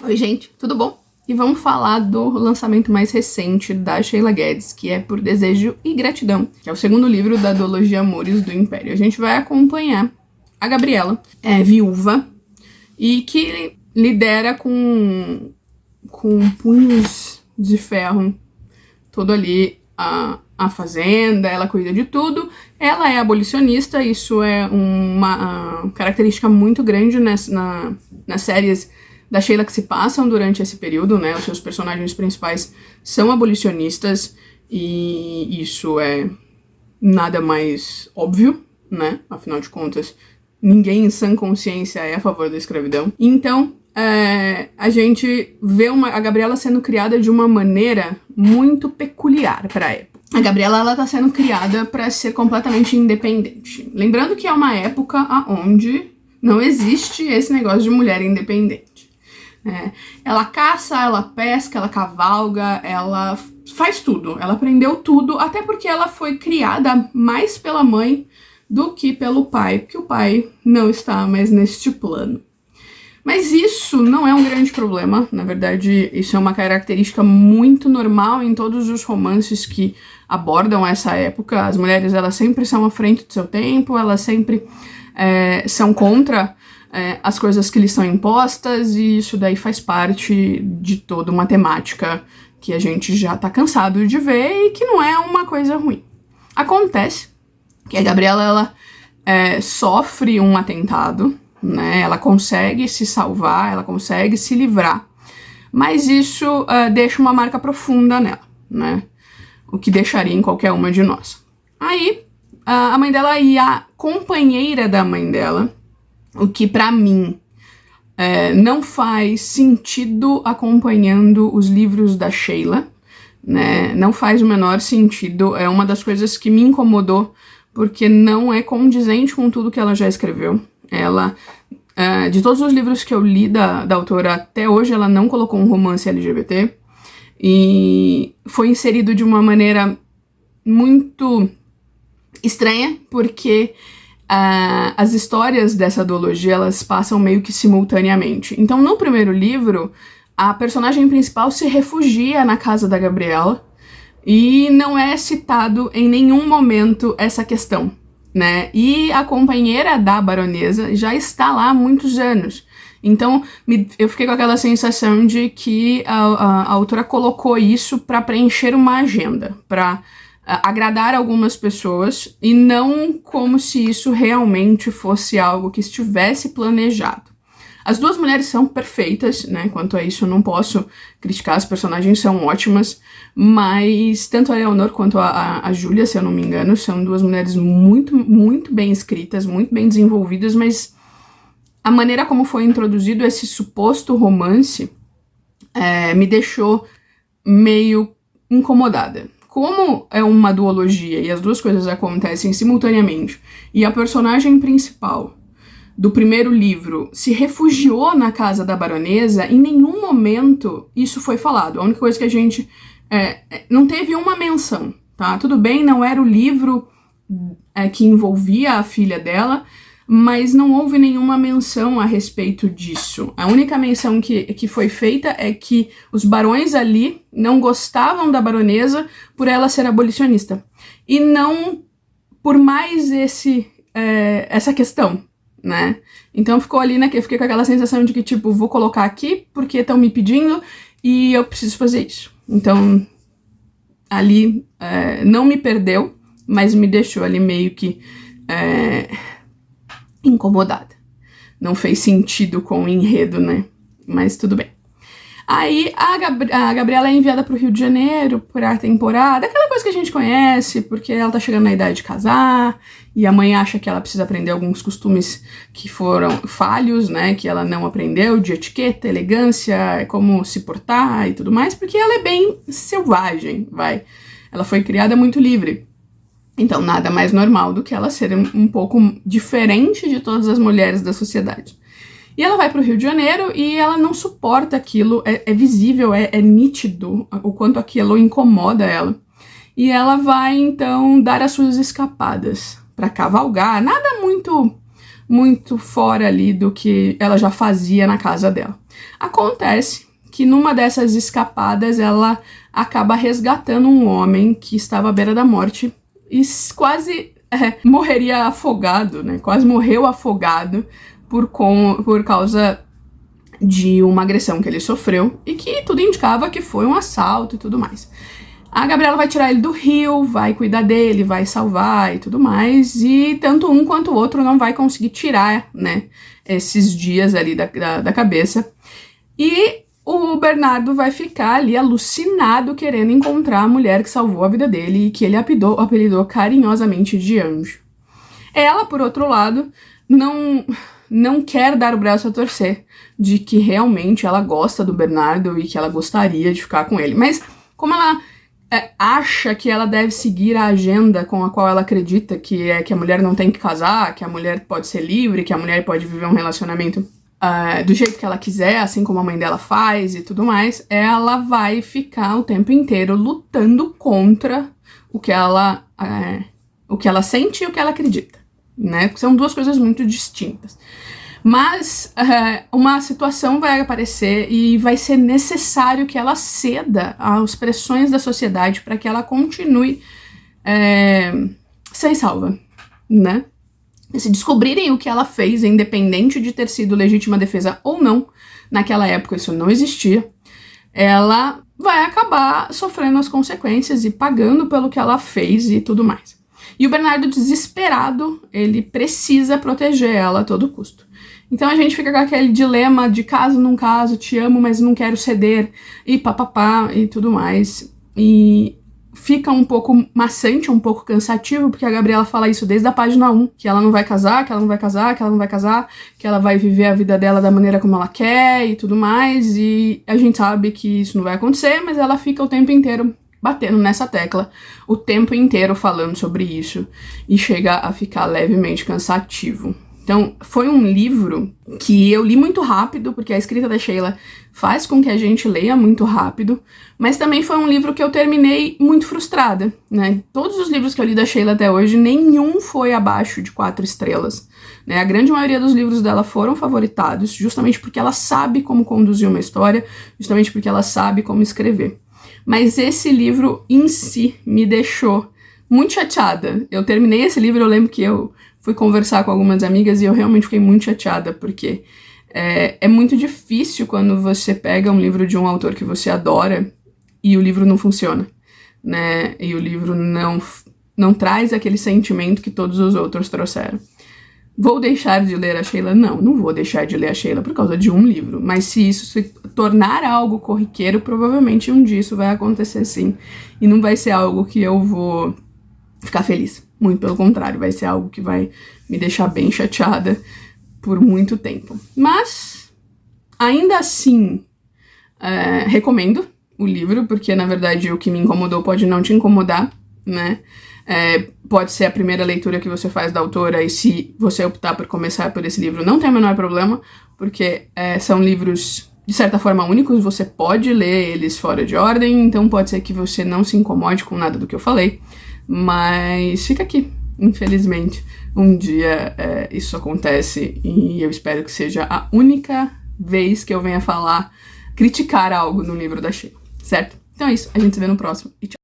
Oi, gente, tudo bom? E vamos falar do lançamento mais recente da Sheila Guedes, que é Por Desejo e Gratidão, que é o segundo livro da duologia Amores do Império. A gente vai acompanhar a Gabriela, viúva, e que lidera com punhos de ferro todo ali a fazenda, ela cuida de tudo. Ela é abolicionista, isso é uma característica muito grande nas séries da Sheila que se passam durante esse período, né? Os seus personagens principais são abolicionistas e isso é nada mais óbvio, né? Afinal de contas, ninguém em sã consciência é a favor da escravidão. Então, a gente vê a Gabriela sendo criada de uma maneira muito peculiar para a época. A Gabriela, ela tá sendo criada para ser completamente independente. Lembrando que é uma época onde não existe esse negócio de mulher independente. Ela caça, ela pesca, ela cavalga, ela faz tudo. Ela aprendeu tudo, até porque ela foi criada mais pela mãe do que pelo pai, porque o pai não está mais neste plano. Mas isso não é um grande problema, na verdade isso é uma característica muito normal em todos os romances que abordam essa época. As mulheres, elas sempre são à frente do seu tempo, elas sempre são contra as coisas que lhes são impostas, e isso daí faz parte de toda uma temática que a gente já tá cansado de ver e que não é uma coisa ruim. Acontece que a Gabriela, ela sofre um atentado, né? Ela consegue se salvar, ela consegue se livrar, mas isso deixa uma marca profunda nela, né? O que deixaria em qualquer uma de nós. Aí, a mãe dela e a companheira da mãe dela, o que pra mim não faz sentido acompanhando os livros da Sheila, né? Não faz o menor sentido, é uma das coisas que me incomodou, porque não é condizente com tudo que ela já escreveu. Ela, de todos os livros que eu li da autora até hoje, ela não colocou um romance LGBT, e foi inserido de uma maneira muito estranha, porque as histórias dessa duologia, elas passam meio que simultaneamente. Então, no primeiro livro, a personagem principal se refugia na casa da Gabriela e não é citado em nenhum momento essa questão, né? E a companheira da baronesa já está lá há muitos anos. Então, eu fiquei com aquela sensação de que a autora colocou isso para preencher uma agenda, para agradar algumas pessoas, e não como se isso realmente fosse algo que estivesse planejado. As duas mulheres são perfeitas, né? Quanto a isso eu não posso criticar, as personagens são ótimas, mas tanto a Leonor quanto a Júlia, se eu não me engano, são duas mulheres muito, muito bem escritas, muito bem desenvolvidas, mas a maneira como foi introduzido esse suposto romance me deixou meio incomodada. Como é uma duologia e as duas coisas acontecem simultaneamente, e a personagem principal do primeiro livro se refugiou na casa da baronesa, em nenhum momento isso foi falado. A única coisa que a gente não teve uma menção, tá? Tudo bem, não era o livro que envolvia a filha dela, mas não houve nenhuma menção a respeito disso. A única menção que foi feita é que os barões ali não gostavam da baronesa por ela ser abolicionista, e não por mais essa questão, né? Então ficou ali, né, que eu fiquei com aquela sensação de que, tipo, vou colocar aqui porque estão me pedindo e eu preciso fazer isso. Então, ali não me perdeu, mas me deixou ali meio que incomodada. Não fez sentido com o enredo, né? Mas tudo bem. Aí a Gabriela é enviada pro Rio de Janeiro pra temporada, aquela coisa que a gente conhece, porque ela tá chegando na idade de casar, e a mãe acha que ela precisa aprender alguns costumes que foram falhos, né? Que ela não aprendeu, de etiqueta, elegância, como se portar e tudo mais, porque ela é bem selvagem, vai. Ela foi criada muito livre. Então, nada mais normal do que ela ser um pouco diferente de todas as mulheres da sociedade. E ela vai para o Rio de Janeiro e ela não suporta aquilo, é visível, é nítido o quanto aquilo incomoda ela. E ela vai, então, dar as suas escapadas para cavalgar, nada muito muito fora ali do que ela já fazia na casa dela. Acontece que numa dessas escapadas ela acaba resgatando um homem que estava à beira da morte e quase morreria afogado, né? Quase morreu afogado por causa de uma agressão que ele sofreu e que tudo indicava que foi um assalto e tudo mais. A Gabriela vai tirar ele do rio, vai cuidar dele, vai salvar e tudo mais, e tanto um quanto o outro não vai conseguir tirar, né, esses dias ali da cabeça. E o Bernardo vai ficar ali alucinado querendo encontrar a mulher que salvou a vida dele e que ele apelidou carinhosamente de Anjo. Ela, por outro lado, não quer dar o braço a torcer de que realmente ela gosta do Bernardo e que ela gostaria de ficar com ele. Mas como ela acha que ela deve seguir a agenda com a qual ela acredita, que é que a mulher não tem que casar, que a mulher pode ser livre, que a mulher pode viver um relacionamento do jeito que ela quiser, assim como a mãe dela faz e tudo mais, ela vai ficar o tempo inteiro lutando contra o que ela sente e o que ela acredita, né? São duas coisas muito distintas. Mas uma situação vai aparecer e vai ser necessário que ela ceda às pressões da sociedade para que ela continue sem salva, né? E se descobrirem o que ela fez, independente de ter sido legítima defesa ou não, naquela época isso não existia, ela vai acabar sofrendo as consequências e pagando pelo que ela fez e tudo mais. E o Bernardo, desesperado, ele precisa proteger ela a todo custo. Então a gente fica com aquele dilema de caso não caso, te amo, mas não quero ceder, e papapá e tudo mais. E fica um pouco maçante, um pouco cansativo, porque a Gabriela fala isso desde a página 1, que ela não vai casar, que ela não vai casar, que ela não vai casar, que ela vai viver a vida dela da maneira como ela quer e tudo mais, e a gente sabe que isso não vai acontecer, mas ela fica o tempo inteiro batendo nessa tecla, o tempo inteiro falando sobre isso, e chega a ficar levemente cansativo. Então, foi um livro que eu li muito rápido, porque a escrita da Sheila faz com que a gente leia muito rápido, mas também foi um livro que eu terminei muito frustrada, né? Todos os livros que eu li da Sheila até hoje, nenhum foi abaixo de 4 estrelas, né? A grande maioria dos livros dela foram favoritados, justamente porque ela sabe como conduzir uma história, justamente porque ela sabe como escrever. Mas esse livro em si me deixou muito chateada. Eu terminei esse livro, eu lembro que eu fui conversar com algumas amigas e eu realmente fiquei muito chateada, porque é muito difícil quando você pega um livro de um autor que você adora e o livro não funciona, né? E o livro não traz aquele sentimento que todos os outros trouxeram. Vou deixar de ler a Sheila? Não vou deixar de ler a Sheila por causa de um livro, mas se isso se tornar algo corriqueiro, provavelmente um dia isso vai acontecer sim, e não vai ser algo que eu vou ficar feliz. Muito pelo contrário, vai ser algo que vai me deixar bem chateada por muito tempo. Mas, ainda assim, recomendo o livro, porque, na verdade, o que me incomodou pode não te incomodar, né? Pode ser a primeira leitura que você faz da autora, e se você optar por começar por esse livro, não tem o menor problema, porque são livros, de certa forma, únicos, você pode ler eles fora de ordem, então pode ser que você não se incomode com nada do que eu falei. Mas fica aqui, infelizmente, um dia isso acontece e eu espero que seja a única vez que eu venha criticar algo no livro da Sheila, certo? Então é isso, a gente se vê no próximo e tchau!